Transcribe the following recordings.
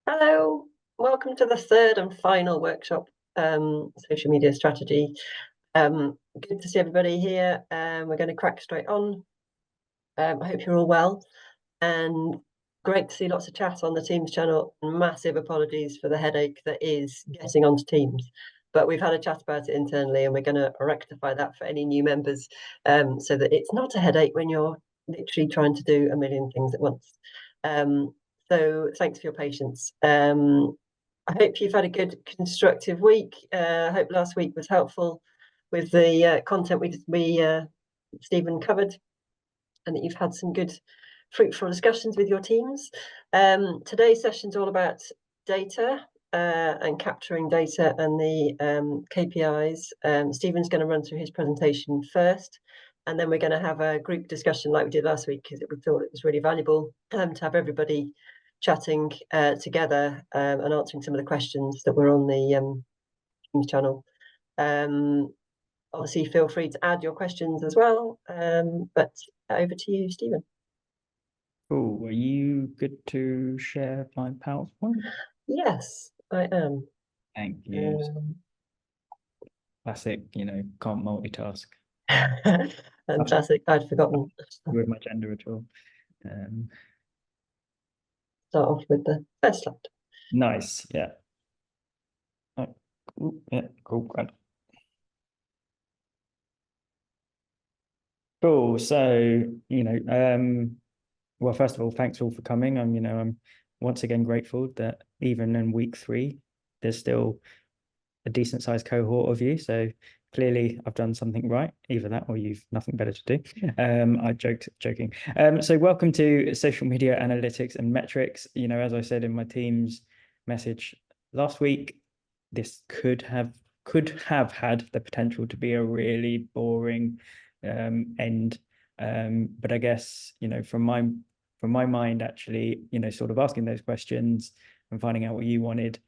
Hello, welcome to the third and final workshop, social media strategy. Good to see everybody here. We're going to crack straight on. I hope you're all well, and great to see lots of chat on the Teams channel. Massive apologies for the headache that is getting onto Teams, but we've had a chat about it internally, and we're going to rectify that for any new members, so that it's not a headache when you're literally trying to do a million things at once. So thanks for your patience. I hope you've had a good constructive week. I hope last week was helpful with the content Stephen covered, and that you've had some good fruitful discussions with your teams. Today's session is all about data and capturing data and the KPIs. Stephen's going to run through his presentation first, and then we're going to have a group discussion like we did last week, because we thought it was really valuable to have everybody chatting together and answering some of the questions that were on the Teams channel. Obviously, feel free to add your questions as well, but over to you, Stephen. Cool. Are you good to share my PowerPoint? Yes, I am. Thank you. Classic, can't multitask. Fantastic. I'd forgotten. With my gender at all. Start off with the first slide. Nice. Yeah. Oh, cool. Yeah. Cool. Great. Cool. So, well, first of all, thanks all for coming. I'm once again grateful that even in week 3, there's still a decent sized cohort of you. So clearly I've done something right, either that or you've nothing better to do. I joking. So welcome to Social Media Analytics and Metrics. As I said in my team's message last week, this could have had the potential to be a really boring end. But I guess, from my mind, actually, sort of asking those questions and finding out what you wanted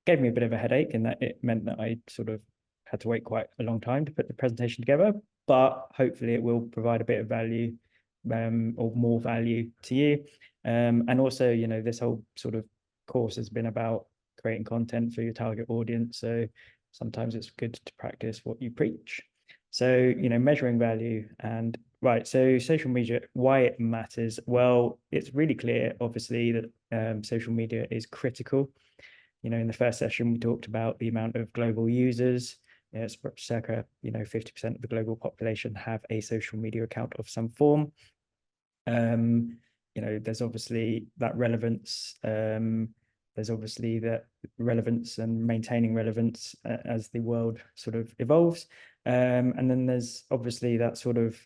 gave me a bit of a headache, in that it meant that I sort of had to wait quite a long time to put the presentation together, but hopefully it will provide a bit of value or more value to you. And also, this whole sort of course has been about creating content for your target audience. So sometimes it's good to practice what you preach. So, measuring value and right. So social media, why it matters? Well, it's really clear, obviously, that social media is critical. In the first session, we talked about the amount of global users. It's circa, 50% of the global population have a social media account of some form. There's obviously that relevance. There's obviously that relevance and maintaining relevance as the world sort of evolves. And then there's obviously that sort of,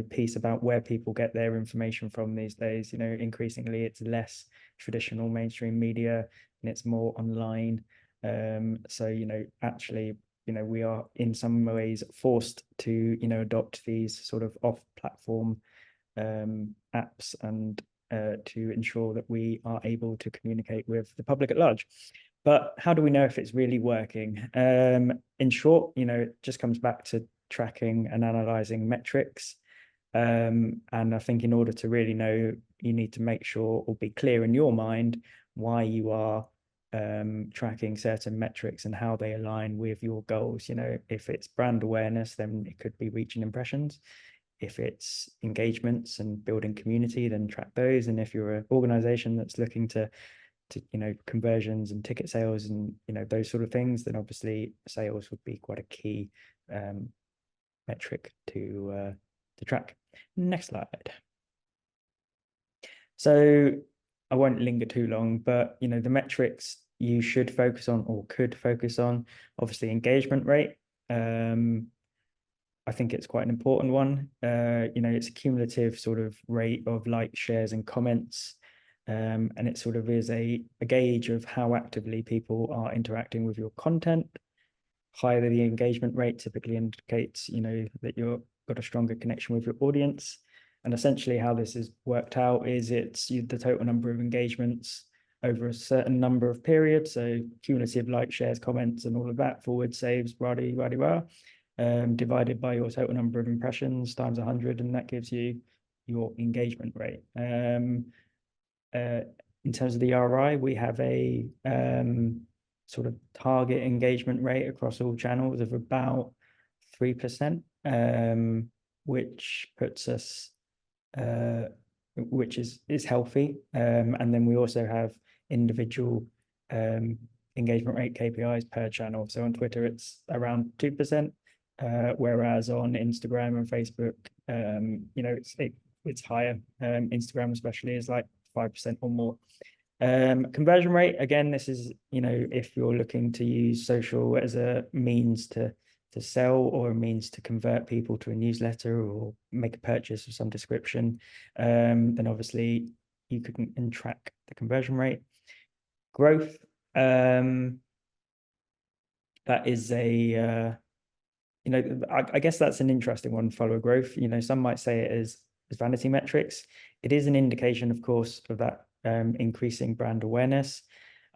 piece about where people get their information from these days. Increasingly it's less traditional mainstream media and it's more online. So, actually, we are in some ways forced to, adopt these sort of off-platform apps and to ensure that we are able to communicate with the public at large. But how do we know if it's really working? In short, it just comes back to tracking and analyzing metrics. And I think in order to really know, you need to make sure or be clear in your mind why you are tracking certain metrics and how they align with your goals. If it's brand awareness, then it could be reach and impressions. If it's engagements and building community, then track those. And if you're an organization that's looking to conversions and ticket sales and those sort of things, then obviously sales would be quite a key metric to track. Next slide. So I won't linger too long, but the metrics you should focus on or could focus on, obviously engagement rate. I think it's quite an important one. It's a cumulative sort of rate of likes, shares, and comments. And it sort of is a gauge of how actively people are interacting with your content. Higher the engagement rate typically indicates, that you've got a stronger connection with your audience. And essentially how this is worked out is it's the total number of engagements over a certain number of periods. So cumulative likes, shares, comments, and all of that, forward saves, divided by your total number of impressions times 100, and that gives you your engagement rate. in terms of the RI, we have a sort of target engagement rate across all channels of about 3%, which puts us, which is healthy. And then we also have individual engagement rate KPIs per channel. So on Twitter, it's around 2%, whereas on Instagram and Facebook, you know, it's higher. Instagram especially is like 5% or more. Conversion rate, again, this is, you know, if you're looking to use social as a means to sell or a means to convert people to a newsletter or make a purchase of some description, then obviously you can track the conversion rate. Growth, that is a you know, I guess that's an interesting one, follower growth. You know, some might say it is vanity metrics. It is an indication, of course, of that increasing brand awareness.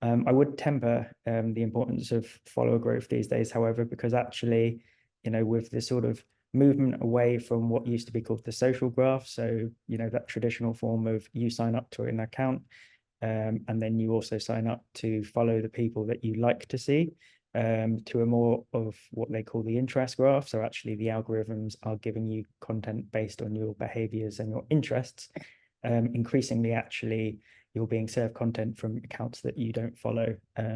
I would temper the importance of follower growth these days, however, because actually, you know, with the sort of movement away from what used to be called the social graph, so, you know, that traditional form of you sign up to an account, and then you also sign up to follow the people that you like to see, to a more of what they call the interest graph. So actually the algorithms are giving you content based on your behaviors and your interests. Increasingly, actually, you're being served content from accounts that you don't follow.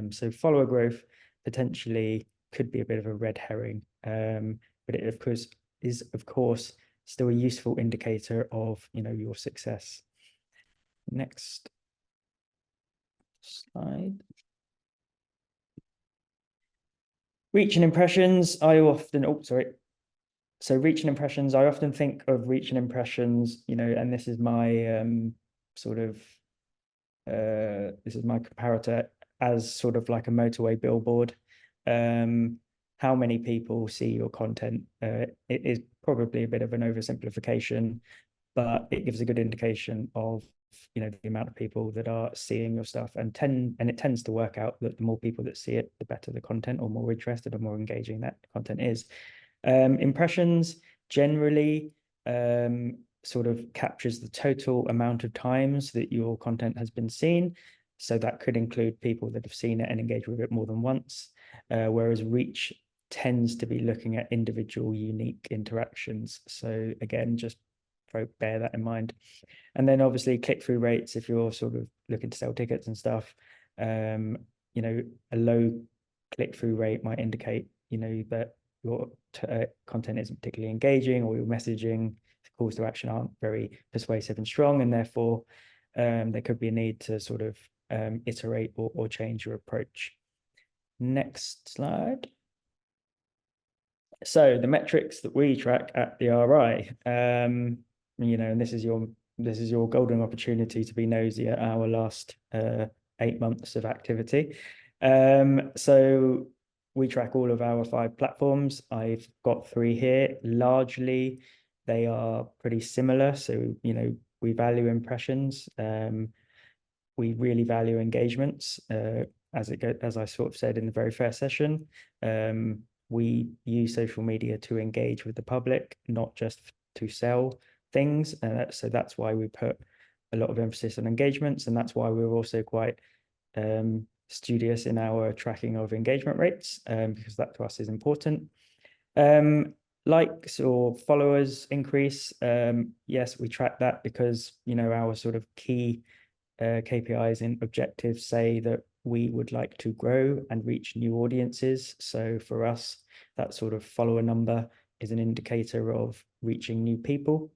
So follower growth potentially could be a bit of a red herring, but it is of course still a useful indicator of, you know, your success. Next slide. Reach and impressions, I often, oh, sorry. So reach and impressions, I often think of reach and impressions, you know, and this is my sort of, this is my comparator as sort of like a motorway billboard. How many people see your content? It is probably a bit of an oversimplification, but it gives a good indication of, you know, the amount of people that are seeing your stuff, and it tends to work out that the more people that see it, the better the content, or more interested or more engaging that content is. Impressions generally sort of captures the total amount of times that your content has been seen. So that could include people that have seen it and engaged with it more than once, whereas reach tends to be looking at individual unique interactions. So again, just bear that in mind. And then obviously click-through rates, if you're sort of looking to sell tickets and stuff, you know, a low click-through rate might indicate, you know, that your content isn't particularly engaging, or your messaging calls to action aren't very persuasive and strong, and therefore there could be a need to sort of iterate or change your approach. Next slide. So the metrics that we track at the RI, you know, and this is your golden opportunity to be nosy at our last 8 months of activity. So we track all of our 5 platforms. I've got 3 here. Largely, they are pretty similar. So, you know, we value impressions. We really value engagements, as I sort of said in the very first session. We use social media to engage with the public, not just to sell things. So that's why we put a lot of emphasis on engagements, and that's why we're also quite studious in our tracking of engagement rates, because that to us is important. Likes or followers increase. Yes, we track that because, you know, our sort of key KPIs and objectives say that we would like to grow and reach new audiences. So for us, that sort of follower number is an indicator of reaching new people.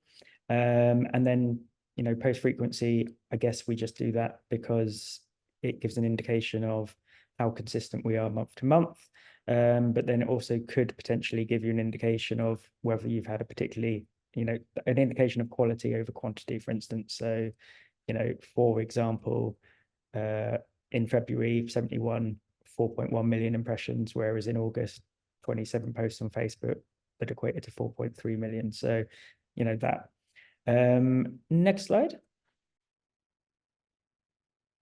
And then, you know, post frequency, I guess we just do that because it gives an indication of how consistent we are month to month. But then it also could potentially give you an indication of whether you've had a particularly, you know, an indication of quality over quantity, for instance. So, you know, for example, in February, 4.1 million impressions, whereas in August, 27 posts on Facebook that equated to 4.3 million. So, you know, that. Next slide.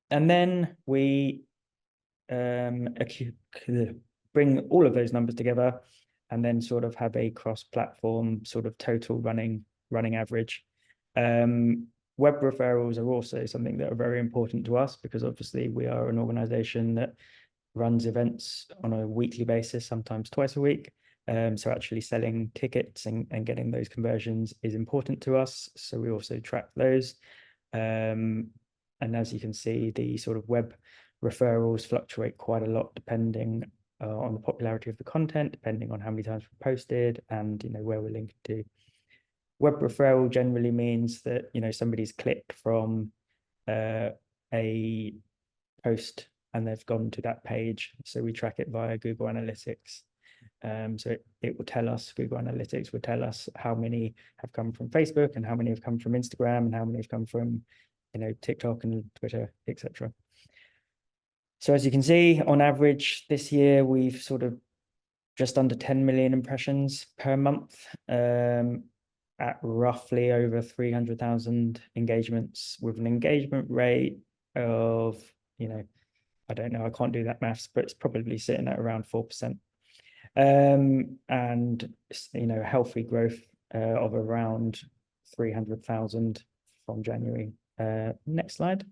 And then we bring all of those numbers together and then sort of have a cross-platform sort of total running average. web referrals are also something that are very important to us, because obviously we are an organization that runs events on a weekly basis, sometimes twice a week. So actually selling tickets and getting those conversions is important to us. So we also track those. And as you can see, the sort of web referrals fluctuate quite a lot depending on the popularity of the content, depending on how many times we posted and, you know, where we're linked to. Web referral generally means that, you know, somebody's clicked from a post and they've gone to that page. So we track it via Google Analytics. So it will tell us, Google Analytics will tell us how many have come from Facebook and how many have come from Instagram and how many have come from, you know, TikTok and Twitter, etc. So as you can see, on average this year, we've sort of just under 10 million impressions per month, at roughly over 300,000 engagements, with an engagement rate of, you know, I don't know, I can't do that maths, but it's probably sitting at around 4%. And, you know, healthy growth of around 300,000 from January. Next slide.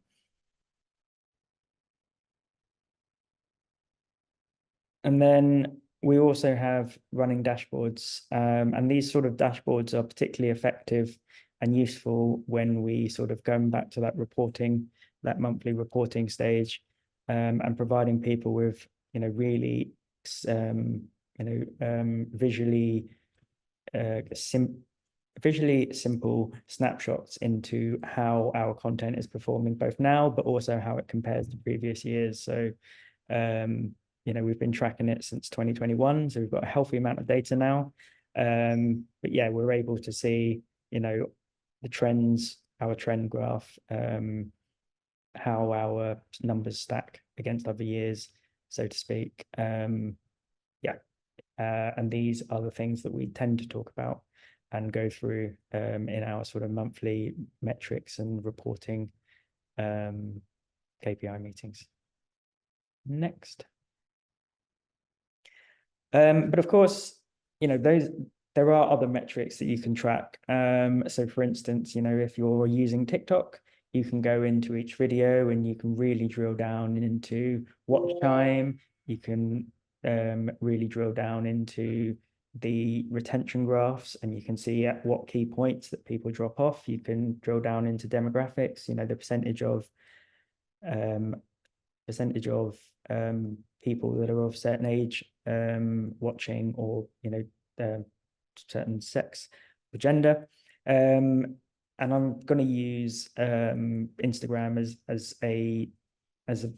And then we also have running dashboards, and these sort of dashboards are particularly effective and useful when we sort of going back to that reporting, that monthly reporting stage, and providing people with, you know, really, visually simple snapshots into how our content is performing both now, but also how it compares to previous years. So, you know, we've been tracking it since 2021, so we've got a healthy amount of data now. But yeah, we're able to see, you know, the trends, our trend graph, how our numbers stack against other years, so to speak. And these are the things that we tend to talk about and go through in our sort of monthly metrics and reporting KPI meetings. Next. But of course, you know, there are other metrics that you can track. So for instance, you know, if you're using TikTok, you can go into each video and you can really drill down into watch time. You can really drill down into the retention graphs, and you can see at what key points that people drop off. You can drill down into demographics, you know, the percentage of people that are of certain age watching, or, you know, certain sex or gender. And I'm going to use Instagram as a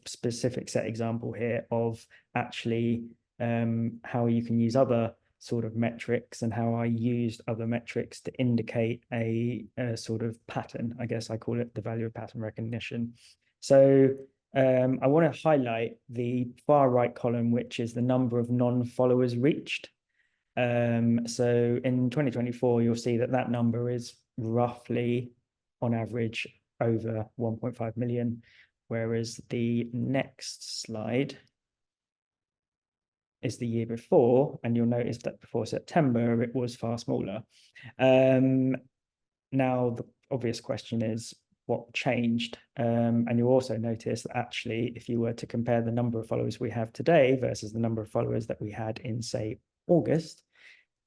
specific set example here of actually how you can use other sort of metrics, and how I used other metrics to indicate a sort of pattern. I guess I call it the value of pattern recognition. So I want to highlight the far right column, which is the number of non-followers reached. So in 2024, you'll see that that number is roughly, on average, over 1.5 million, whereas the next slide is the year before, and you'll notice that before September, it was far smaller. Now, the obvious question is, what changed? And you'll also notice that actually, if you were to compare the number of followers we have today versus the number of followers that we had in, say, August,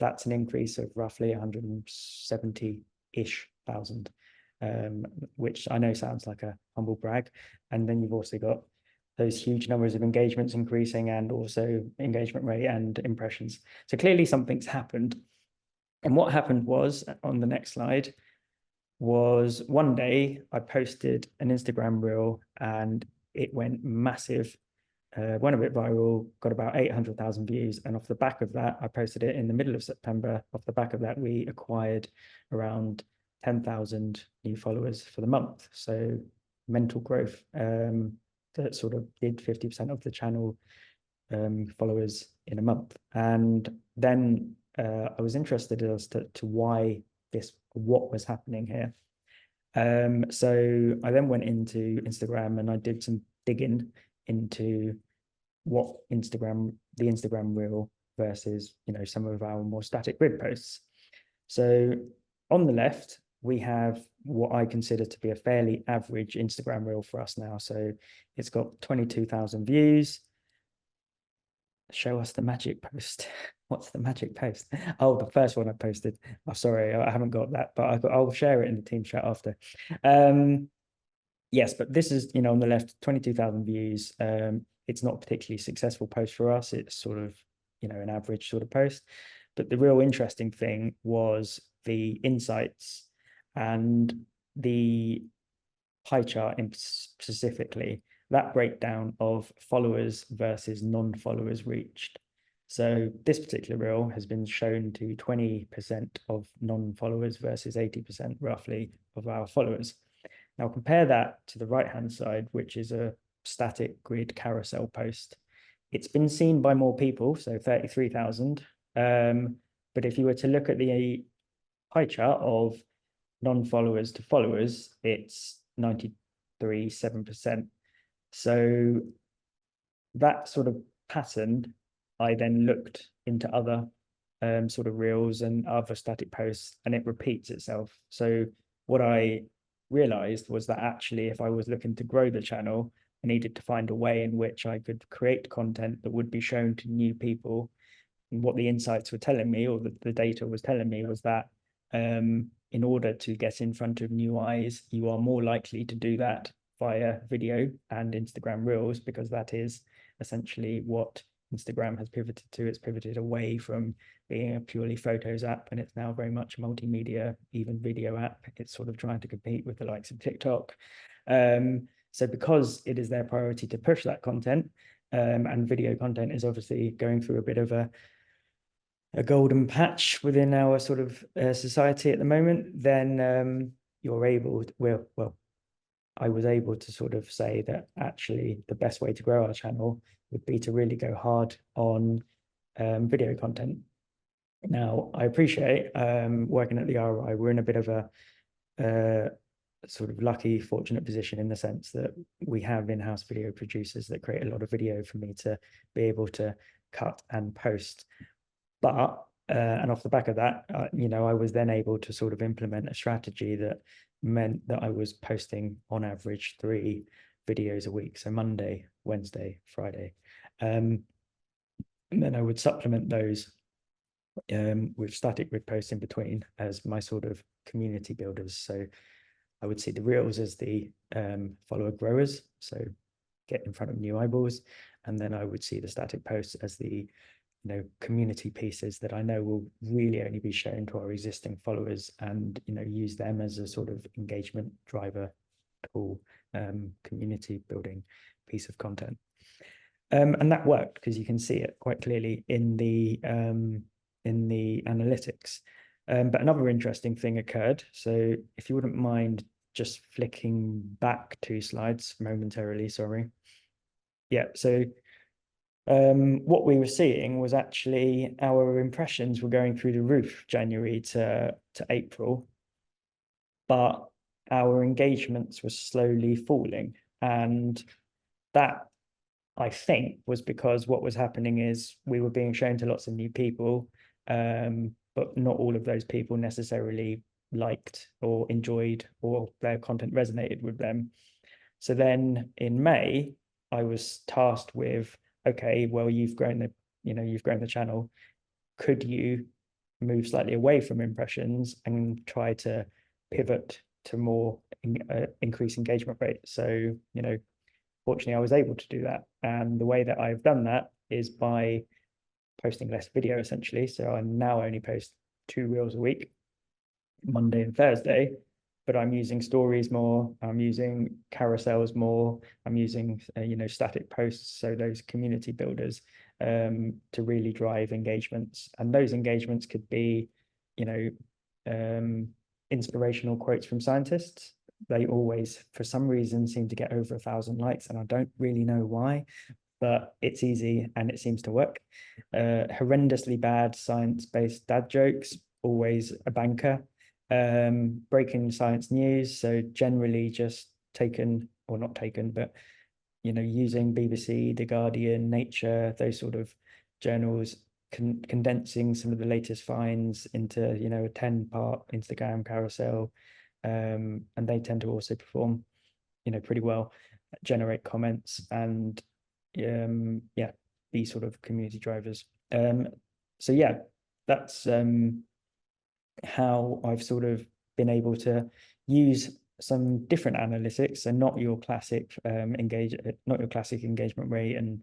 that's an increase of roughly 170-ish thousand, which I know sounds like a humble brag. And then you've also got those huge numbers of engagements increasing, and also engagement rate and impressions. So clearly something's happened. And what happened was, on the next slide, was one day I posted an Instagram reel and it went massive, went a bit viral, got about 800,000 views. And off the back of that, I posted it in the middle of September. Off the back of that, we acquired around 10,000 new followers for the month. So mental growth that sort of did 50% of the channel followers in a month. And then I was interested as to why what was happening here. So I then went into Instagram and I did some digging into what the Instagram reel versus, you know, some of our more static grid posts. So on the left, we have what I consider to be a fairly average Instagram reel for us now. So it's got 22,000 views. Show us the magic post. What's the magic post? Oh, the first one I posted. Oh, sorry, I haven't got that, but I'll share it in the team chat after. Yes, but this is, on the left, 22,000 views. It's not a particularly successful post for us. It's sort of, an average sort of post. But the real interesting thing was the insights and the pie chart specifically, that breakdown of followers versus non-followers reached. So this particular reel has been shown to 20% of non-followers versus 80% roughly of our followers. Now compare that to the right-hand side, which is a static grid carousel post. It's been seen by more people, so 33,000. But if you were to look at the pie chart of non-followers to followers, it's 93.7%. So that sort of pattern, I then looked into other sort of reels and other static posts, and it repeats itself. So what I realized was that actually, if I was looking to grow the channel, I needed to find a way in which I could create content that would be shown to new people. And what the insights were telling me, or the data was telling me, was that in order to get in front of new eyes, you are more likely to do that via video and Instagram Reels, because that is essentially what Instagram has pivoted to. It's pivoted away from being a purely photos app, and it's now very much a multimedia, even video app. It's sort of trying to compete with the likes of TikTok. So because it is their priority to push that content, and video content is obviously going through a bit of a golden patch within our sort of society at the moment, then you're able to, well, I was able to sort of say that actually the best way to grow our channel would be to really go hard on video content. Now, I appreciate working at the RI, we're in a bit of a sort of lucky, fortunate position in the sense that we have in-house video producers that create a lot of video for me to be able to cut and post. But and off the back of that, I was then able to sort of implement a strategy that meant that I was posting on average 3 videos a week. So Monday, Wednesday, Friday. And then I would supplement those with static grid posts in between as my sort of community builders. So I would see the reels as the follower growers, so get in front of new eyeballs. And then I would see the static posts as the community pieces that I know will really only be shown to our existing followers, and use them as a sort of engagement driver tool, community building piece of content. And that worked because you can see it quite clearly in the analytics. But another interesting thing occurred. So if you wouldn't mind just flicking back 2 slides momentarily, sorry. Yeah, so what we were seeing was actually our impressions were going through the roof January to April, but our engagements were slowly falling. And that, I think, was because what was happening is we were being shown to lots of new people, but not all of those people necessarily liked or enjoyed, or their content resonated with them. So then in May, I was tasked with, okay, well, you've grown the channel. Could you move slightly away from impressions and try to pivot to more increase engagement rate? So, fortunately, I was able to do that. And the way that I've done that is by posting less video, essentially. So I now only post 2 reels a week, Monday and Thursday, but I'm using stories more, I'm using carousels more, I'm using static posts, so those community builders, to really drive engagements. And those engagements could be inspirational quotes from scientists. They always, for some reason, seem to get over 1,000 likes, and I don't really know why, but it's easy and it seems to work. Horrendously bad science-based dad jokes, always a banker. Breaking science news, so generally just taken, or not taken, but using BBC, The Guardian, Nature, those sort of journals, condensing some of the latest finds into a 10-part Instagram carousel, and they tend to also perform, pretty well, generate comments, and yeah, be sort of community drivers. So yeah, that's how I've sort of been able to use some different analytics, and not your classic engagement rate and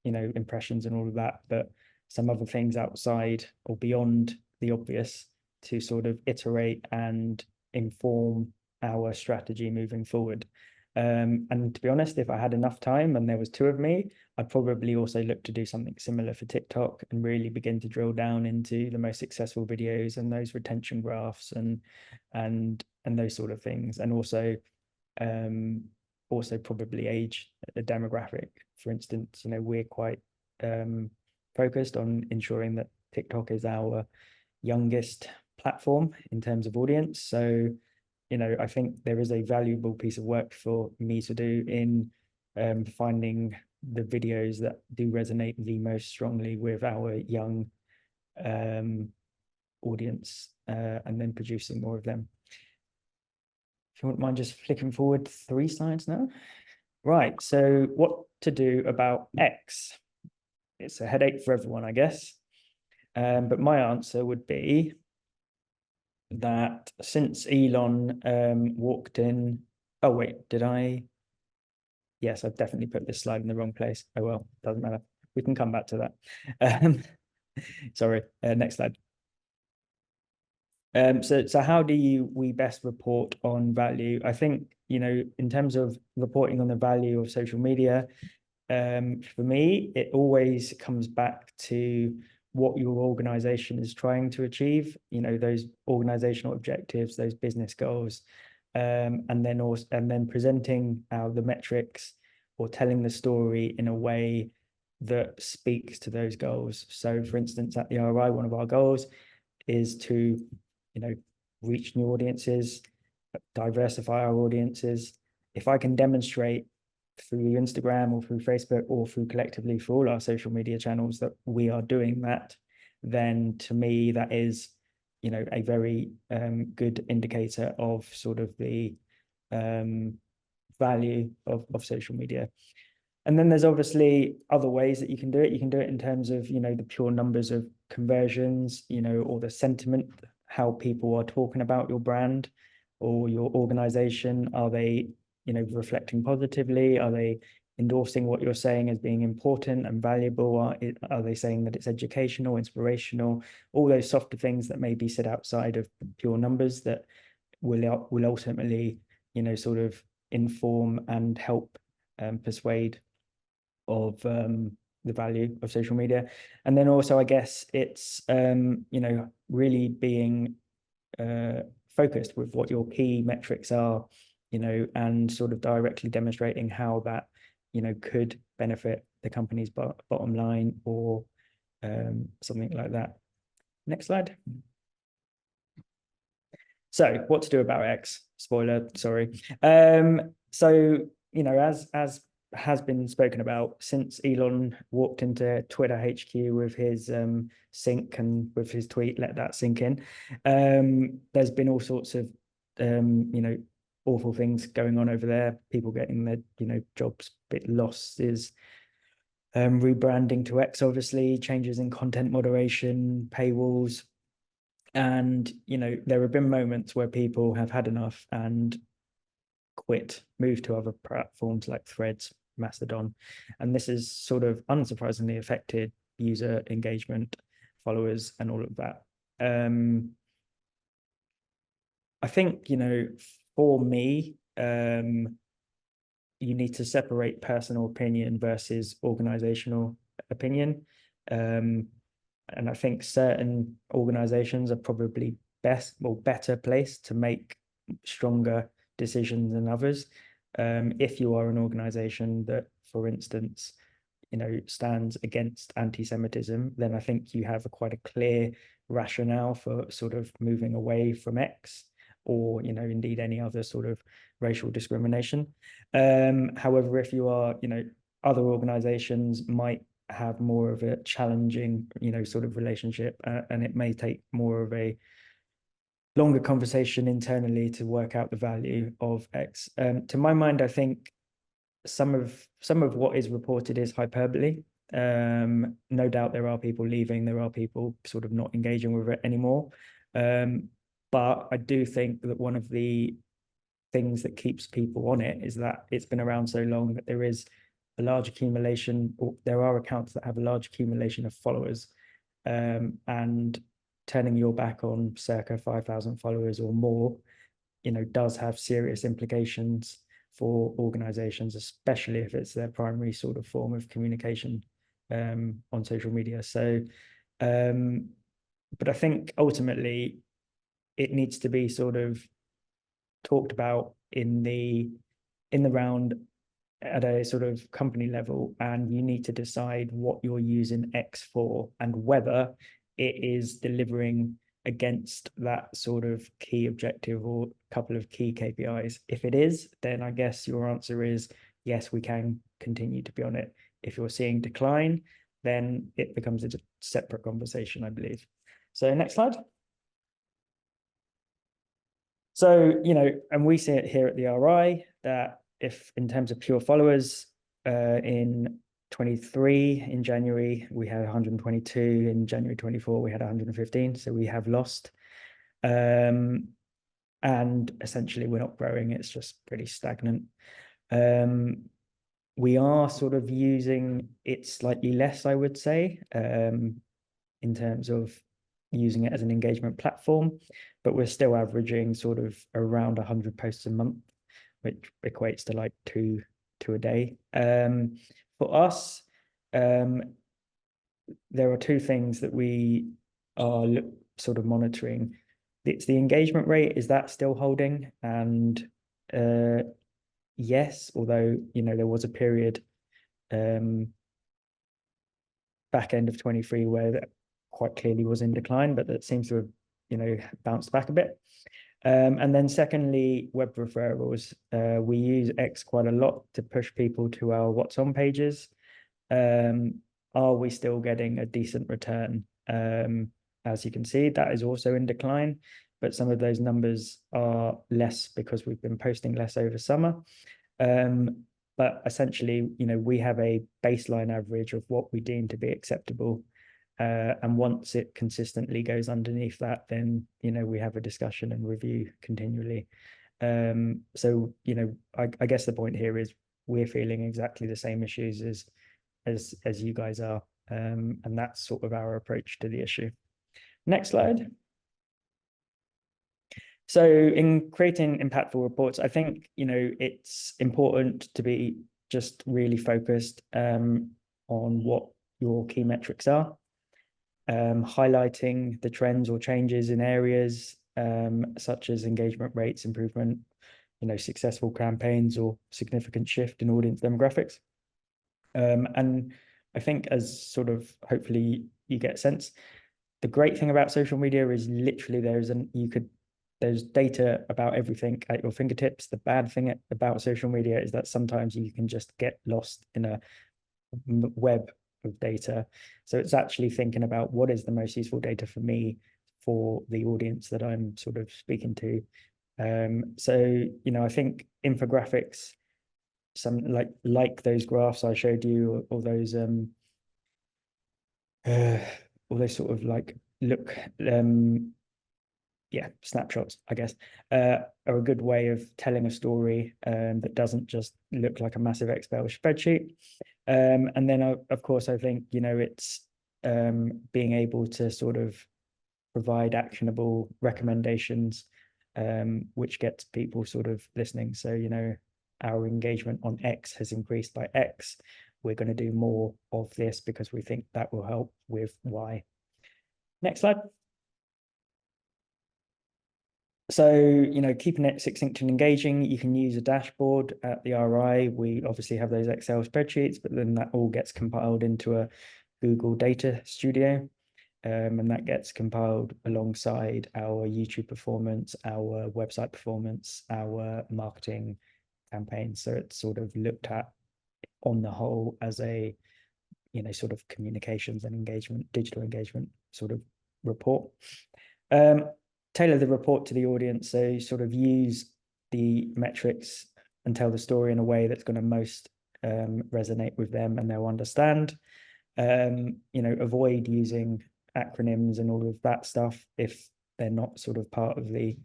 impressions and all of that, but some other things outside or beyond the obvious to sort of iterate and inform our strategy moving forward. And to be honest, if I had enough time and there was two of me, I'd probably also look to do something similar for TikTok and really begin to drill down into the most successful videos and those retention graphs and those sort of things. And also probably age demographic. For instance, we're quite focused on ensuring that TikTok is our youngest platform in terms of audience. So I think there is a valuable piece of work for me to do in finding the videos that do resonate the most strongly with our young audience, and then producing more of them. If you wouldn't mind just flicking forward 3 slides now. Right, so what to do about X? It's a headache for everyone, I guess. But my answer would be that since Elon walked in, oh wait, did I? Yes, I've definitely put this slide in the wrong place. Oh well, doesn't matter. We can come back to that. Sorry, next slide. So how do we best report on value? I think, in terms of reporting on the value of social media, for me, it always comes back to what your organization is trying to achieve, those organizational objectives, those business goals, and then presenting the metrics or telling the story in a way that speaks to those goals. So for instance, at the RI, one of our goals is to reach new audiences, diversify our audiences. If I can demonstrate through Instagram or through Facebook or through collectively for all our social media channels that we are doing that, then to me that is a very good indicator of sort of the value of social media. And then there's obviously other ways that you can do it. You can do it in terms of the pure numbers of conversions, or the sentiment, how people are talking about your brand or your organization. Are they reflecting positively? Are they endorsing what you're saying as being important and valuable? Are they saying that it's educational, inspirational? All those softer things that maybe sit outside of pure numbers that will ultimately sort of inform and help persuade of the value of social media. And then also, I guess it's really being focused with what your key metrics are, and sort of directly demonstrating how that could benefit the company's bottom line or something like that. Next slide. So what to do about X? Spoiler, sorry. So as has been spoken about, since Elon walked into Twitter HQ with his sync and with his tweet, let that sink in, there's been all sorts of awful things going on over there, people getting their jobs a bit lost, is rebranding to X, obviously, changes in content moderation, paywalls. And there have been moments where people have had enough and quit, moved to other platforms like Threads, Mastodon, and this has sort of unsurprisingly affected user engagement, followers, and all of that. I think for me, you need to separate personal opinion versus organizational opinion. And I think certain organizations are probably best or better placed to make stronger decisions than others. If you are an organization that, for instance, stands against anti-Semitism, then I think you have quite a clear rationale for sort of moving away from X, or indeed any other sort of racial discrimination. However, if you are other organizations might have more of a challenging sort of relationship, and it may take more of a longer conversation internally to work out the value of X. To my mind, I think some of what is reported is hyperbole. No doubt there are people leaving, there are people sort of not engaging with it anymore. But I do think that one of the things that keeps people on it is that it's been around so long that there is a large accumulation, or there are accounts that have a large accumulation of followers. And turning your back on circa 5,000 followers or more, does have serious implications for organizations, especially if it's their primary sort of form of communication on social media. So, but I think ultimately it needs to be sort of talked about in the round at a sort of company level, and you need to decide what you're using X for and whether it is delivering against that sort of key objective or a couple of key KPIs. If it is, then I guess your answer is yes, we can continue to be on it. If you're seeing decline, then it becomes a separate conversation, I believe. So next slide. So, and we see it here at the RI that if in terms of pure followers, in 23 in January, we had 122. In January 24, we had 115. So we have lost. And essentially we're not growing. It's just pretty stagnant. We are sort of using it slightly less, I would say, in terms of using it as an engagement platform, but we're still averaging sort of around 100 posts a month, which equates to like two a day. For us, there are two things that we are sort of monitoring. It's the engagement rate. Is that still holding? And yes, although there was a period back end of 23 where that quite clearly was in decline, but that seems to have bounced back a bit. And then secondly, web referrals. We use X quite a lot to push people to our What's On pages. Are we still getting a decent return? As you can see, that is also in decline, but some of those numbers are less because we've been posting less over summer. But essentially, we have a baseline average of what we deem to be acceptable. And once it consistently goes underneath that, then, we have a discussion and review continually. So, I guess the point here is we're feeling exactly the same issues as you guys are. And that's sort of our approach to the issue. Next slide. So in creating impactful reports, I think, it's important to be just really focused on what your key metrics are, highlighting the trends or changes in areas such as engagement rates improvement, successful campaigns or significant shift in audience demographics. And I think, as sort of hopefully you get a sense, the great thing about social media is literally there's data about everything at your fingertips. The bad thing about social media is that sometimes you can just get lost in a web of data. So it's actually thinking about what is the most useful data for me, for the audience that I'm sort of speaking to. So, I think infographics, some like those graphs I showed you, or those sort of like snapshots, I guess, are a good way of telling a story that doesn't just look like a massive Excel spreadsheet. And then, of course, I think, it's being able to sort of provide actionable recommendations, which gets people sort of listening. So, our engagement on X has increased by X. We're going to do more of this because we think that will help with Y. Next slide. So, keeping it succinct and engaging, you can use a dashboard at the RI. We obviously have those Excel spreadsheets, but then that all gets compiled into a Google Data Studio. And that gets compiled alongside our YouTube performance, our website performance, our marketing campaigns. So it's sort of looked at on the whole as a, sort of communications and engagement, digital engagement sort of report. tailor the report to the audience. So sort of use the metrics and tell the story in a way that's going to most resonate with them and they'll understand. Avoid using acronyms and all of that stuff if they're not sort of part of the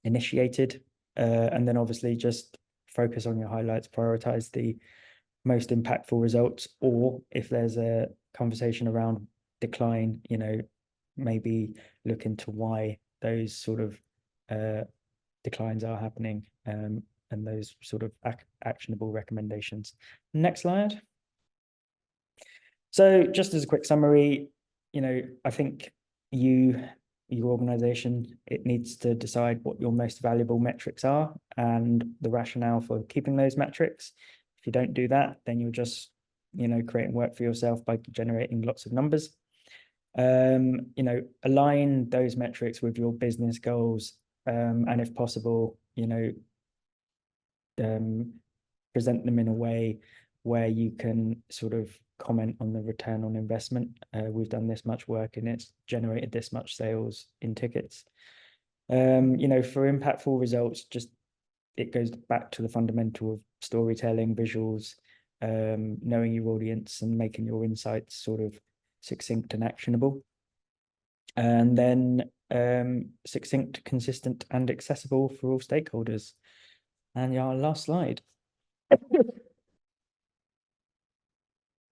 initiated. And then obviously just focus on your highlights, prioritize the most impactful results, or if there's a conversation around decline, maybe look into why those sort of declines are happening, and those sort of actionable recommendations. Next slide. So just as a quick summary, I think your organization, it needs to decide what your most valuable metrics are and the rationale for keeping those metrics. If you don't do that, then you're just, creating work for yourself by generating lots of numbers. Align those metrics with your business goals, and if possible, present them in a way where you can sort of comment on the return on investment. We've done this much work and it's generated this much sales in tickets. For impactful results, just it goes back to the fundamental of storytelling, visuals, knowing your audience and making your insights sort of succinct and actionable. And then succinct, consistent, and accessible for all stakeholders. And our last slide.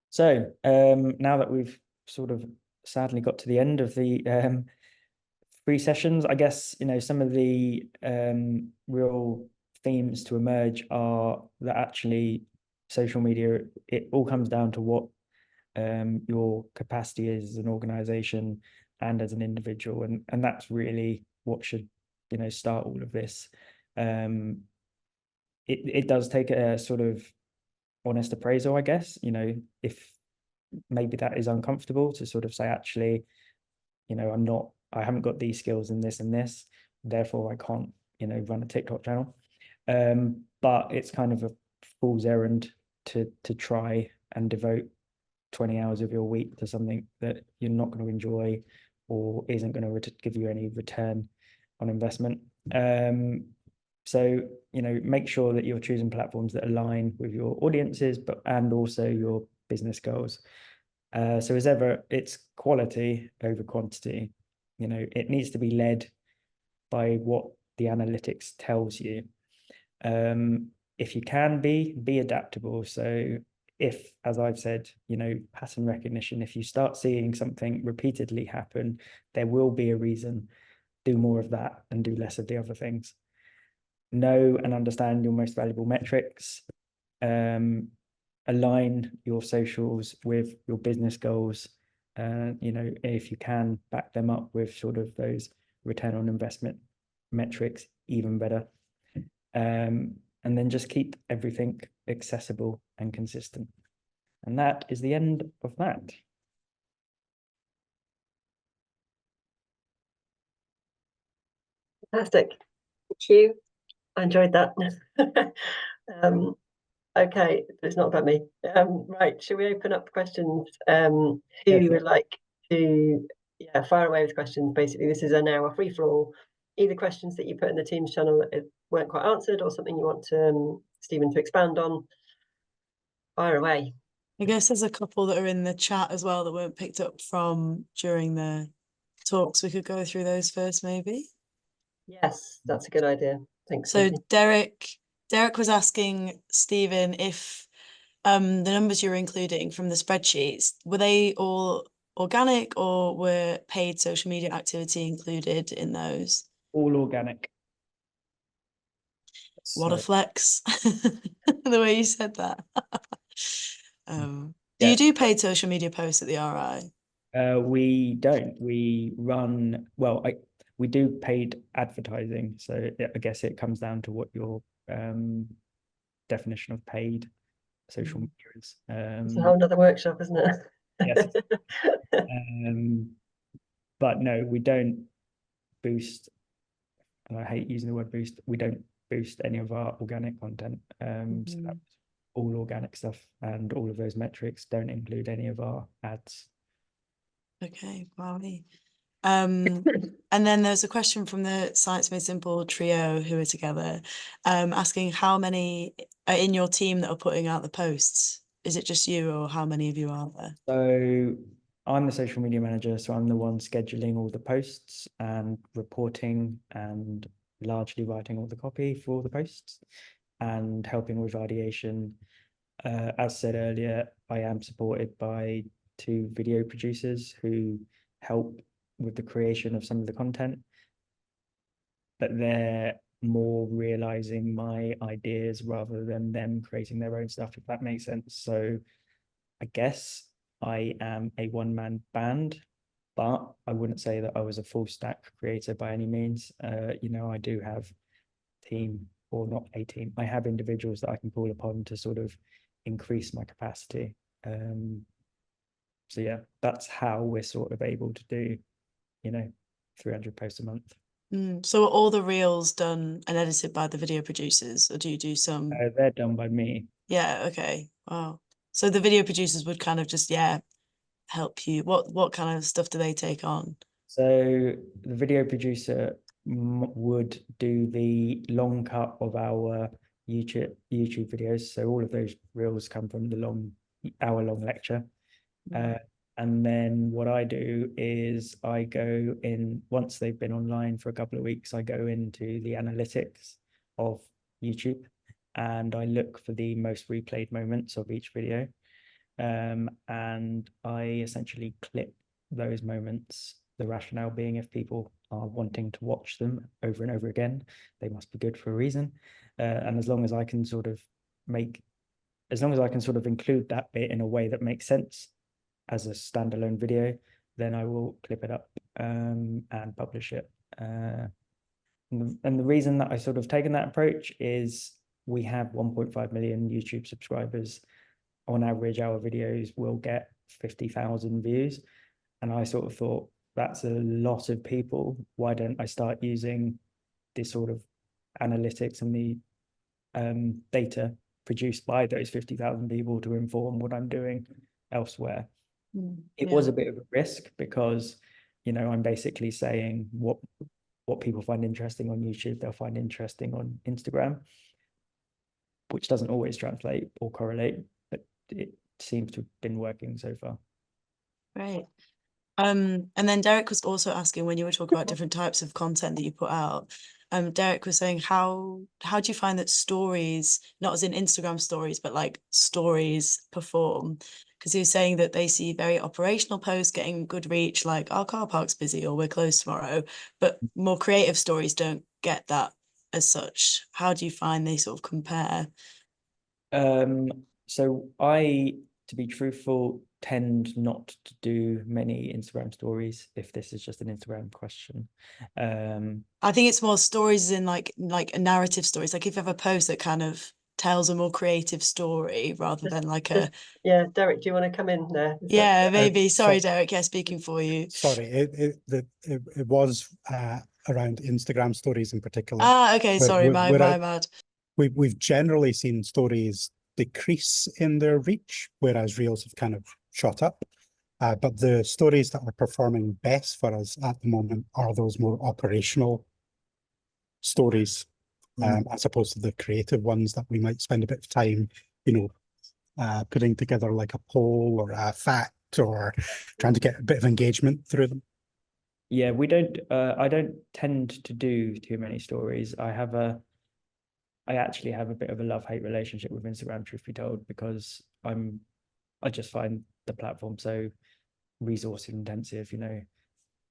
So now that we've sort of sadly got to the end of the 3 sessions, I guess, some of the real themes to emerge are that actually social media, it all comes down to what your capacity is as an organization and as an individual. And that's really what should, start all of this. It does take a sort of honest appraisal, I guess, if maybe that is uncomfortable to sort of say, actually, I haven't got these skills in this and this, therefore I can't, run a TikTok channel. But it's kind of a fool's errand to try and devote 20 hours of your week to something that you're not going to enjoy or isn't going to give you any return on investment. So, make sure that you're choosing platforms that align with your audiences, and also your business goals. So as ever, it's quality over quantity. It needs to be led by what the analytics tells you. If you can be adaptable. So if, as I've said, pattern recognition, if you start seeing something repeatedly happen, there will be a reason. Do more of that and do less of the other things. Know and understand your most valuable metrics. Align your socials with your business goals. If you can, back them up with sort of those return on investment metrics, even better. And then just keep everything accessible and consistent. And that is the end of that. Fantastic. Thank you. I enjoyed that. Okay, it's not about me. Right, shall we open up questions? Who would like to fire away with questions? Basically, this is now a free-for-all. Either questions that you put in the Teams channel that weren't quite answered, or something you want Stephen to expand on. Fire away. I guess there's a couple that are in the chat as well that weren't picked up from during the talks. We could go through those first, maybe. Yes, that's a good idea. Thanks. So Derek was asking Stephen if the numbers you're including from the spreadsheets, were they all organic or were paid social media activity included in those? All organic. What a flex. The way you said that. Do you do paid social media posts at the RI? We don't. We run, well, we do paid advertising. So I guess it comes down to what your definition of paid social media is. It's a whole nother workshop, isn't it? Yes. But no, we don't boost, and I hate using the word boost, we don't boost any of our organic content. So that's all organic stuff, and all of those metrics don't include any of our ads. Okay, wow. And then there's a question from the Science Made Simple trio who are together, asking how many are in your team that are putting out the posts? Is it just you, or how many of you are there? So I'm the social media manager, so I'm the one scheduling all the posts and reporting and largely writing all the copy for all the posts and helping with ideation. As said earlier, I am supported by 2 video producers who help with the creation of some of the content, but they're more realizing my ideas rather than them creating their own stuff, if that makes sense. So I guess I am a one-man band, but I wouldn't say that I was a full stack creator by any means. You know, I do have team, or not a team. I have individuals that I can call upon to sort of increase my capacity. So yeah, that's how we're sort of able to do, you know, 300 posts a month. So are all the reels done and edited by the video producers, or do you do some? They're done by me. Yeah, okay. Wow. So the video producers would kind of just, yeah, help you. What kind of stuff do they take on? So the video producer would do the long cut of our YouTube videos. So all of those reels come from the hour-long lecture. And then what I do is I go in, once they've been online for a couple of weeks, I go into the analytics of YouTube and I look for the most replayed moments of each video. And I essentially clip those moments, the rationale being if people are wanting to watch them over and over again, they must be good for a reason. And as long as I can sort of include that bit in a way that makes sense as a standalone video, then I will clip it up and publish it. And the reason that I sort of taken that approach is we have 1.5 million YouTube subscribers. On average, our videos will get 50,000 views. And I sort of thought, that's a lot of people. Why don't I start using this sort of analytics and the data produced by those 50,000 people to inform what I'm doing elsewhere? It was a bit of a risk because, you know, I'm basically saying what people find interesting on YouTube, they'll find interesting on Instagram, which doesn't always translate or correlate, but it seems to have been working so far. Right. And then Derek was also asking, when you were talking about different types of content that you put out, Derek was saying, how do you find that stories, not as in Instagram stories, but like stories perform? Because he was saying that they see very operational posts getting good reach, like our car park's busy or we're closed tomorrow, but more creative stories don't get that as such. How do you find they sort of compare? So I, to be truthful, tend not to do many Instagram stories if this is just an Instagram question. I think it's more stories in like a narrative stories. Like if you have a post that kind of tells a more creative story rather than like a. Yeah, Derek, do you want to come in there? Yeah, maybe. Sorry, so- Derek. Yeah, speaking for you. Sorry, it was around Instagram stories in particular. Okay. But Sorry, my bad. We've generally seen stories decrease in their reach, whereas reels have kind of shot up. But the stories that are performing best for us at the moment are those more operational stories, as opposed to the creative ones that we might spend a bit of time, you know, putting together like a poll or a fact or trying to get a bit of engagement through them. Yeah, we don't. I don't tend to do too many stories. I actually have a bit of a love-hate relationship with Instagram, truth be told, because I just find the platform so resource intensive, you know,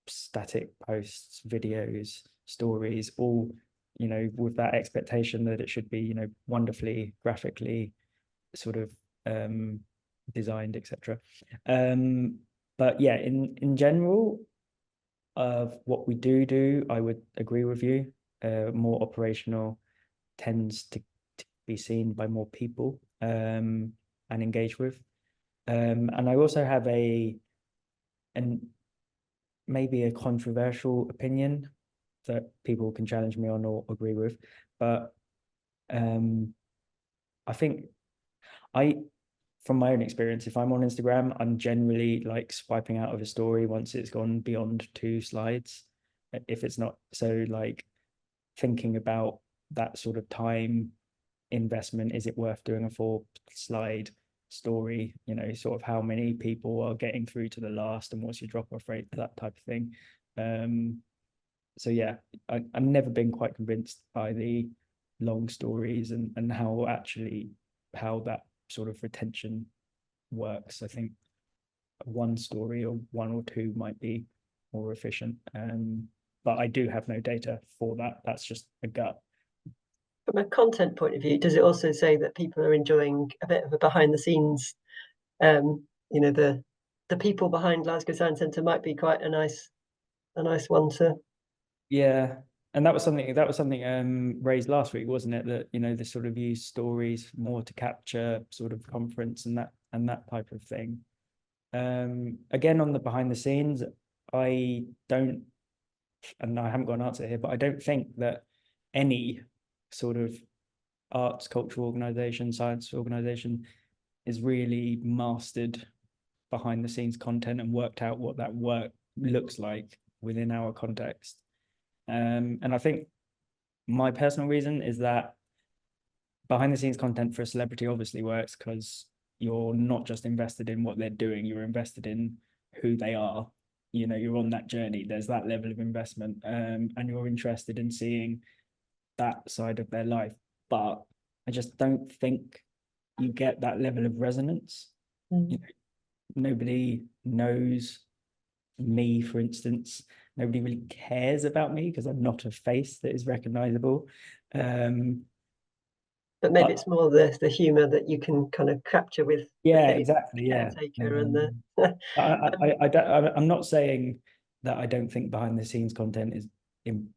static posts, videos, stories, all, you know, with that expectation that it should be, you know, wonderfully graphically sort of designed, etc. But yeah, in general, of what we do, I would agree with you. More operational tends to be seen by more people and engage with. And I also have maybe a controversial opinion that people can challenge me on or agree with, but I think from my own experience, if I'm on Instagram, I'm generally like swiping out of a story once it's gone beyond 2 slides. If it's not, so like thinking about that sort of time investment, is it worth doing a 4-slide story? You know, sort of how many people are getting through to the last, and what's your drop-off rate, that type of thing. So yeah, I've never been quite convinced by the long stories and how that sort of retention works. I think 1 story or 1 or 2 might be more efficient. But I do have no data for that. That's just a gut. From a content point of view, does it also say that people are enjoying a bit of a behind the scenes? You know, the people behind Glasgow Science Centre might be quite a nice one to. Yeah, and that was something raised last week, wasn't it? That, you know, they sort of use stories more to capture sort of conference and that type of thing. Again, on the behind the scenes, I don't, and I haven't got an answer here, but I don't think that any sort of arts, cultural organization, science organization is really mastered behind the scenes content and worked out what that work looks like within our context. And I think my personal reason is that behind the scenes content for a celebrity obviously works because you're not just invested in what they're doing, you're invested in who they are. You know, you're on that journey, there's that level of investment, and you're interested in seeing that side of their life. But I just don't think you get that level of resonance. You know, nobody knows me, for instance. Nobody really cares about me because I'm not a face that is recognizable. But maybe it's more the humour that you can kind of capture with. Yeah, exactly. Yeah. And the. I'm not saying that I don't think behind the scenes content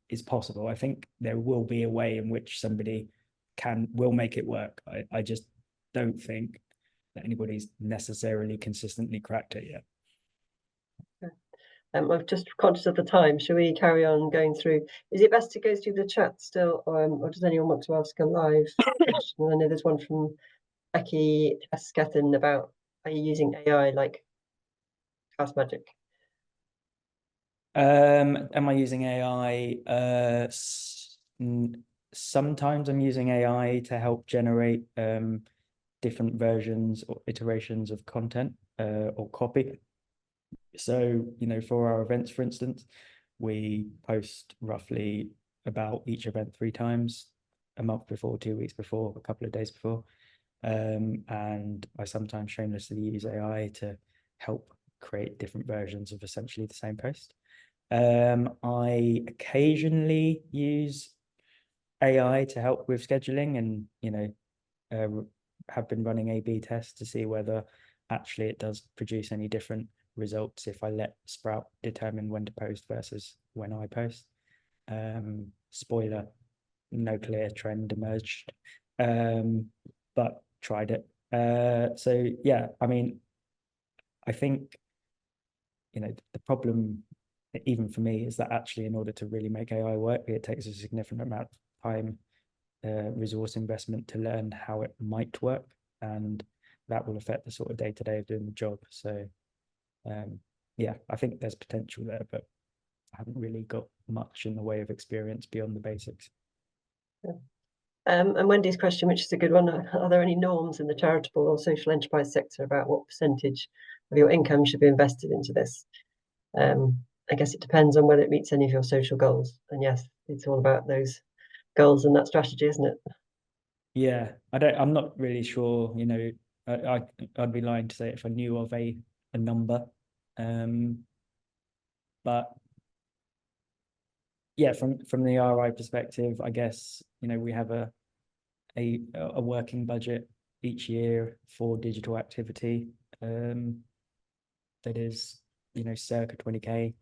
is possible. I think there will be a way in which somebody will make it work. I just don't think that anybody's necessarily consistently cracked it yet. I'm just conscious of the time. Shall we carry on going through? Is it best to go through the chat still, or does anyone want to ask a live question? I know there's one from Becky Escathin about, are you using AI like Class Magic? Am I using AI? Sometimes I'm using AI to help generate different versions or iterations of content or copy. So, you know, for our events, for instance, we post roughly about each event 3 times, a month before, 2 weeks before, a couple of days before. And I sometimes shamelessly use AI to help create different versions of essentially the same post. I occasionally use AI to help with scheduling, and, you know, have been running A/B tests to see whether actually it does produce any different results if I let Sprout determine when to post versus when I post. Spoiler, no clear trend emerged, but tried it. So yeah, I mean, I think, you know, the problem, even for me, is that actually in order to really make AI work, it takes a significant amount of time, resource investment to learn how it might work, and that will affect the sort of day-to-day of doing the job. So yeah, I think there's potential there, but I haven't really got much in the way of experience beyond the basics. Yeah. And Wendy's question, which is a good one, are there any norms in the charitable or social enterprise sector about what percentage of your income should be invested into this? I guess it depends on whether it meets any of your social goals. And yes, it's all about those goals and that strategy, isn't it? Yeah, I'm not really sure, you know, I'd be lying to say if I knew of a number. But yeah, from the RI perspective, I guess, you know, we have a working budget each year for digital activity, that is, you know, circa 20k.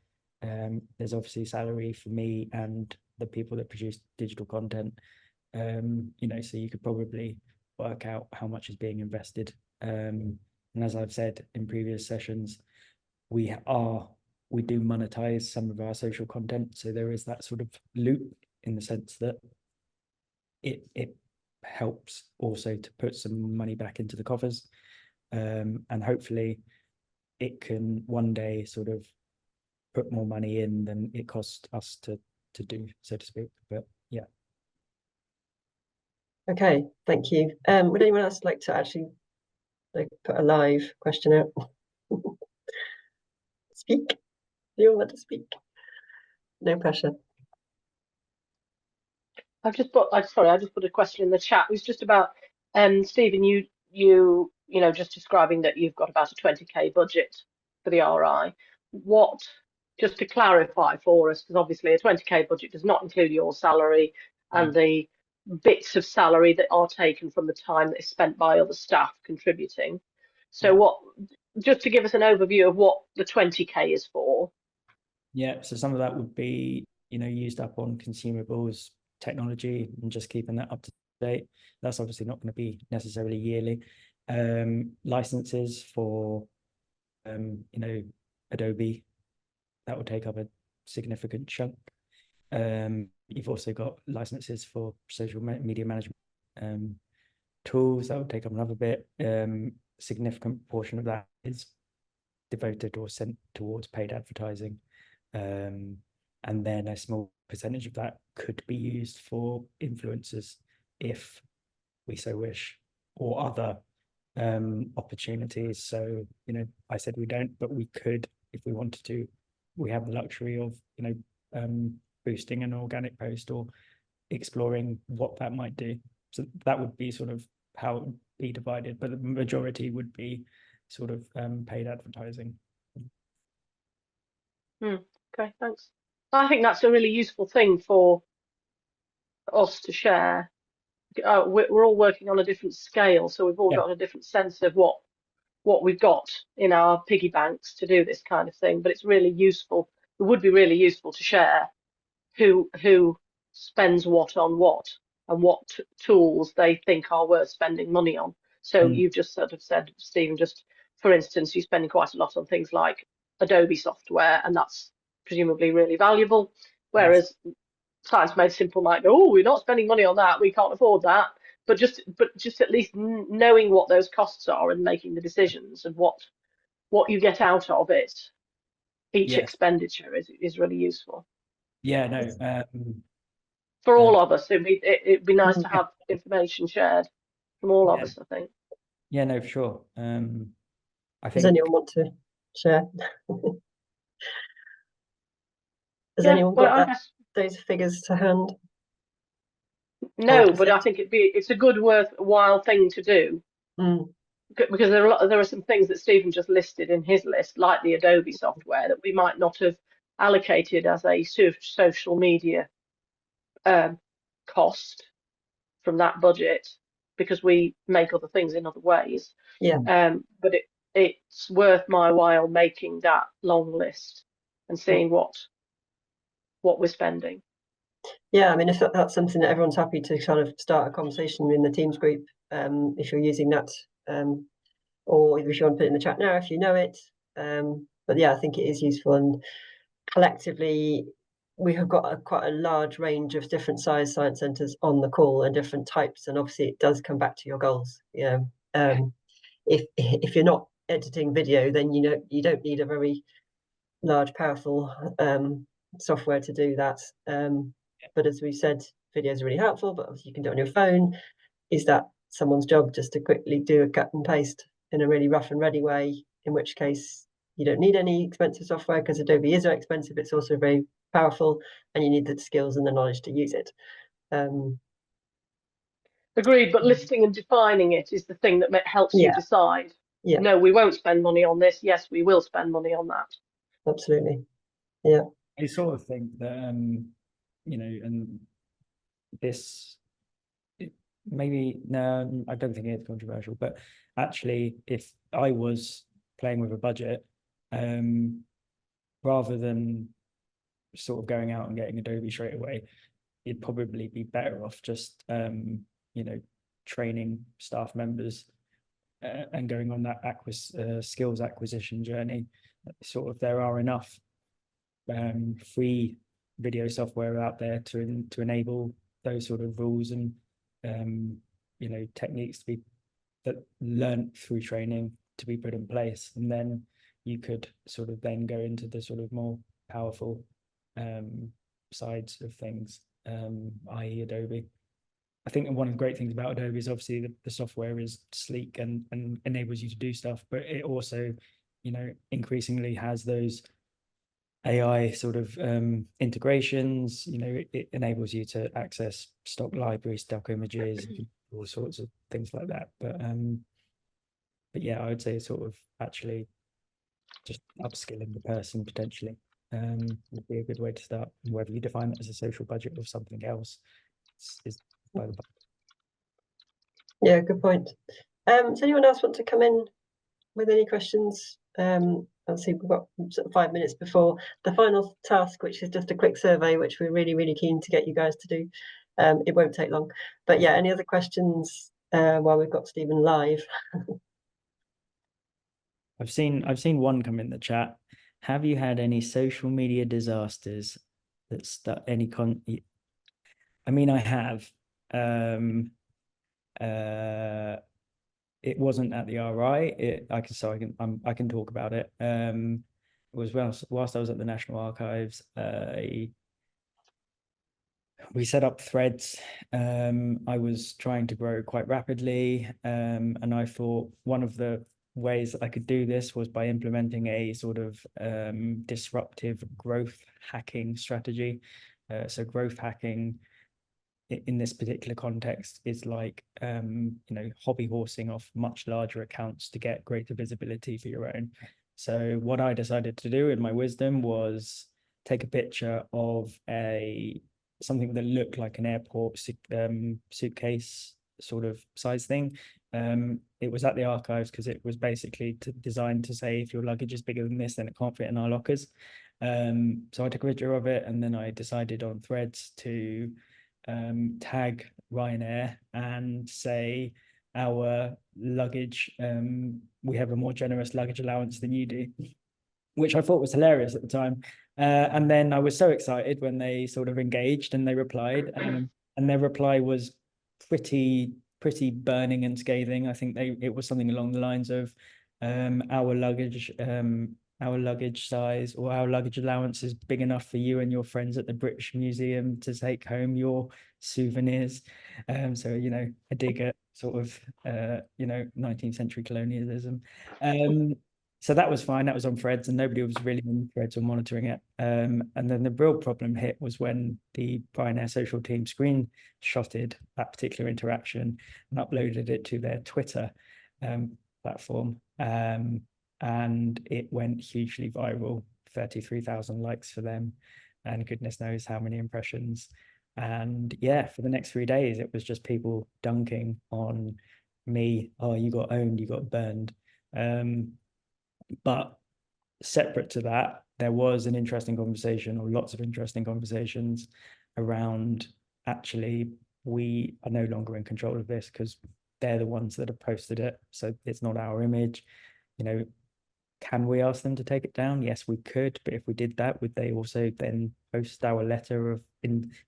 There's obviously salary for me and the people that produce digital content. You know, so you could probably work out how much is being invested. And as I've said in previous sessions, we do monetize some of our social content. So there is that sort of loop in the sense that it helps also to put some money back into the coffers. and hopefully it can one day sort of put more money in than it costs us to do, so to speak. But yeah. Okay, thank you. Would anyone else like to actually put a live question out? Speak. Do you all want to speak? No pressure. I just put a question in the chat. It was just about Stephen, you know, just describing that you've got about a 20k budget for the RI. What, just to clarify for us, because obviously a 20k budget does not include your salary and the bits of salary that are taken from the time that is spent by other staff contributing. So what, just to give us an overview of what the 20k is for. Yeah, so some of that would be, you know, used up on consumables, technology, and just keeping that up to date. That's obviously not going to be necessarily yearly. Licenses for, you know, Adobe, that would take up a significant chunk. You've also got licenses for social media management tools, that would take up another bit. Significant portion of that is devoted or sent towards paid advertising. And then a small percentage of that could be used for influencers if we so wish, or other opportunities. So, you know, I said we don't, but we could if we wanted to. We have the luxury of, you know, boosting an organic post or exploring what that might do. So that would be sort of how it would be divided, but the majority would be sort of paid advertising. Okay, thanks. I think that's a really useful thing for us to share. We're all working on a different scale, so we've all got a different sense of what we've got in our piggy banks to do this kind of thing. But it's really useful. It would be really useful to share who spends what on what and what tools they think are worth spending money on. So you've just sort of said, Stephen, just for instance, you're spending quite a lot on things like Adobe software, and that's presumably really valuable. Whereas Science Made Simple might go, oh, we're not spending money on that, we can't afford that. But just at least knowing what those costs are and making the decisions and what you get out of it, each expenditure is really useful. Yeah, no. For all of us, it'd be nice to have information shared from all of us, I think. Yeah, no, for sure. I Does think. anyone want to share? Has anyone got those figures to hand? No, but I think it's a good worthwhile thing to do. Because there are some things that Stephen just listed in his list, like the Adobe software, that we might not have allocated as a social media cost from that budget, because we make other things in other ways. But it's worth my while making that long list and seeing what we're spending. Yeah, I mean, if that's something that everyone's happy to kind of start a conversation in the Teams group, if you're using that, or if you want to put it in the chat now, if you know it. But yeah, I think it is useful, and collectively, we have got quite a large range of different size science centres on the call and different types, and obviously it does come back to your goals. You know, if you're not editing video, then you don't need a very large, powerful software to do that. But as we said, videos are really helpful, but obviously you can do it on your phone. Is that someone's job just to quickly do a cut and paste in a really rough and ready way, in which case you don't need any expensive software, because Adobe is very expensive. It's also very powerful, and you need the skills and the knowledge to use it. Agreed, but listing and defining it is the thing that helps you decide. No, we won't spend money on this. Yes, we will spend money on that. Absolutely. Yeah. I sort of think that, you know, and this maybe, no, I don't think it's controversial, but actually, if I was playing with a budget, rather than sort of going out and getting Adobe straight away, you'd probably be better off just, you know, training staff members and going on that skills acquisition journey. Sort of, there are enough free video software out there to enable those sort of rules and you know, techniques to be that learnt through training to be put in place, and then you could sort of then go into the sort of more powerful sides of things, i.e. Adobe. I think one of the great things about Adobe is obviously the software is sleek and enables you to do stuff, but it also, you know, increasingly has those AI sort of integrations. You know, it enables you to access stock libraries, stock images, all sorts of things like that. But yeah, I would say sort of actually just upskilling the person potentially would be a good way to start. Whether you define it as a social budget or something else is by the by. Yeah, good point. Does anyone else want to come in with any questions? Let's see, we've got sort of 5 minutes before the final task, which is just a quick survey, which we're really, really keen to get you guys to do. It won't take long. But yeah, any other questions while we've got Stephen live? I've seen one come in the chat. Have you had any social media disasters that start any I mean, I have. It wasn't at the RI. I can talk about it. It was whilst I was at the National Archives. We set up Threads. I was trying to grow quite rapidly, and I thought one of the ways that I could do this was by implementing a sort of disruptive growth hacking strategy. So growth hacking in this particular context is like, you know, hobby horsing off much larger accounts to get greater visibility for your own. So what I decided to do in my wisdom was take a picture of something that looked like an airport suitcase sort of size thing. It was at the archives because it was basically designed to say, if your luggage is bigger than this, then it can't fit in our lockers. So I took a picture of it, and then I decided on Threads to tag Ryanair and say, our luggage, we have a more generous luggage allowance than you do, which I thought was hilarious at the time. And then I was so excited when they sort of engaged and they replied, and their reply was pretty burning and scathing. I think it was something along the lines of, our luggage size or our luggage allowance is big enough for you and your friends at the British Museum to take home your souvenirs. So, you know, a dig at sort of, you know, 19th century colonialism. So that was fine. That was on Threads, and nobody was really on Threads or monitoring it. And then the real problem hit was when the Ryanair social team screenshotted that particular interaction and uploaded it to their Twitter platform. And it went hugely viral, 33,000 likes for them, and goodness knows how many impressions. And yeah, for the next 3 days, it was just people dunking on me. Oh, you got owned, you got burned. But separate to that, there was an interesting conversation, or lots of interesting conversations around, actually, we are no longer in control of this because they're the ones that have posted it. So it's not our image. You know, can we ask them to take it down? Yes, we could. But if we did that, would they also then post our letter of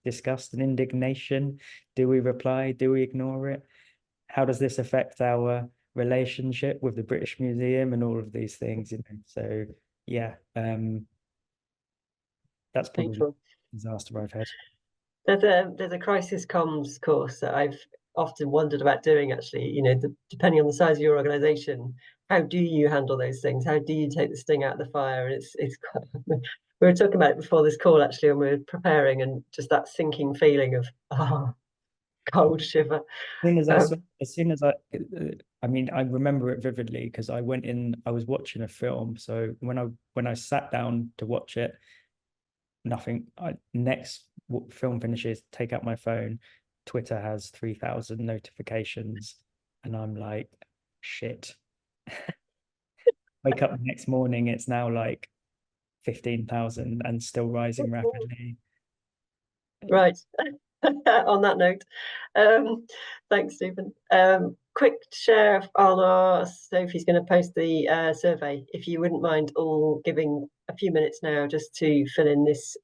disgust and indignation? Do we reply? Do we ignore it? How does this affect our relationship with the British Museum and all of these things? You know? So yeah, that's probably a disaster I've had. There's a crisis comms course that I've often wondered about doing, actually. You know, depending on the size of your organization, how do you handle those things? How do you take the sting out of the fire? And it's quite, we were talking about it before this call, actually, and we were preparing, and just that sinking feeling of, cold shiver. As soon as I mean, I remember it vividly because I went in, I was watching a film. So when I sat down to watch it, nothing. Next film finishes, take out my phone, Twitter has 3,000 notifications, and I'm like, shit. Wake up the next morning, it's now like 15,000 and still rising rapidly. Right. On that note, thanks, Stephen. Quick share on our, Sophie's going to post the survey. If you wouldn't mind all giving a few minutes now just to fill in this.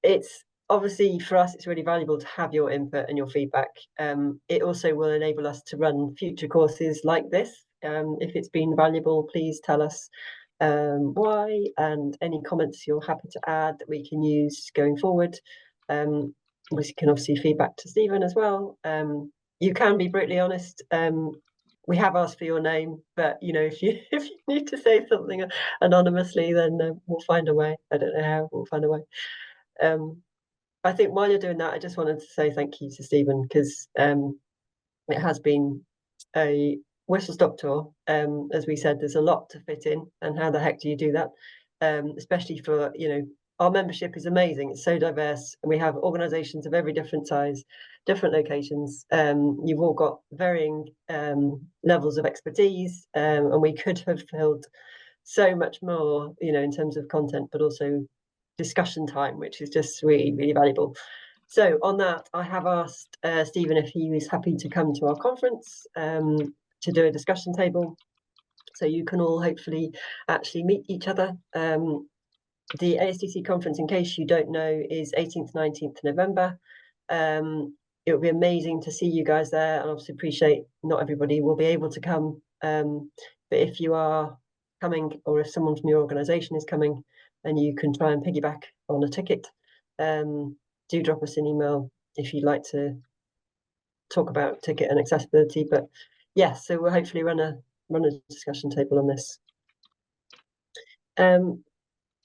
It's obviously for us, it's really valuable to have your input and your feedback. It also will enable us to run future courses like this. If it's been valuable, please tell us why, and any comments you're happy to add that we can use going forward. We can obviously feedback to Stephen as well. You can be brutally honest. We have asked for your name, but you know, if you need to say something anonymously, then we'll find a way. I don't know how, we'll find a way. I think while you're doing that, I just wanted to say thank you to Stephen, because it has been a whistle-stop tour. As we said, there's a lot to fit in, and how the heck do you do that? Especially for, you know, our membership is amazing. It's so diverse, and we have organisations of every different size, different locations. You've all got varying levels of expertise, and we could have filled so much more, you know, in terms of content, but also discussion time, which is just really, really valuable. So on that, I have asked Stephen if he was happy to come to our conference to do a discussion table, so you can all hopefully actually meet each other. The ASDC conference, in case you don't know, is 18th, 19th November. It would be amazing to see you guys there, and obviously appreciate not everybody will be able to come. But if you are coming, or if someone from your organisation is coming, and you can try and piggyback on a ticket, do drop us an email if you'd like to talk about ticket and accessibility. But yes, so we'll hopefully run a discussion table on this.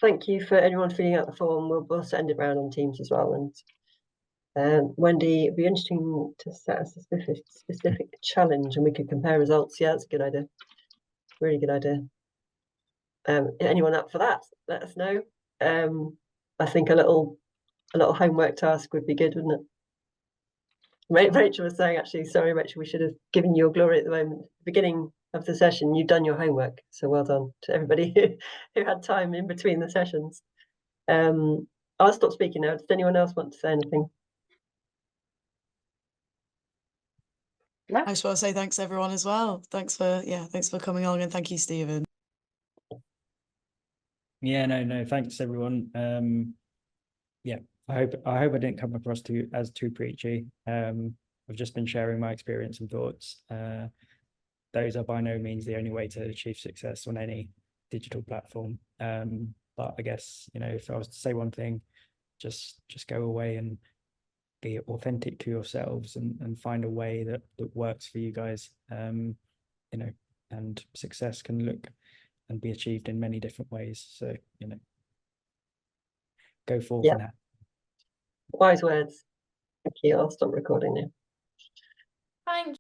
Thank you for everyone filling out the form. We'll send it around on Teams as well. And Wendy, it'd be interesting to set a specific challenge, and we could compare results. Yeah, that's a good idea. Really good idea. Anyone up for that? Let us know. I think a little homework task would be good, wouldn't it? Rachel was saying, actually, sorry, Rachel, we should have given you your glory at the moment. Beginning of the session, you've done your homework, so well done to everybody who had time in between the sessions. I'll stop speaking now. Does anyone else want to say anything? No? I just want to say thanks everyone as well. Thanks for coming along, and thank you, Stephen. Yeah, no, thanks everyone. Yeah, I hope I didn't come across as too preachy. I've just been sharing my experience and thoughts. Those are by no means the only way to achieve success on any digital platform. But I guess, you know, if I was to say one thing, just go away and be authentic to yourselves, and find a way that works for you guys. You know, and success can look and be achieved in many different ways. So, you know, go forth and have. Wise words. Thank you. I'll stop recording now.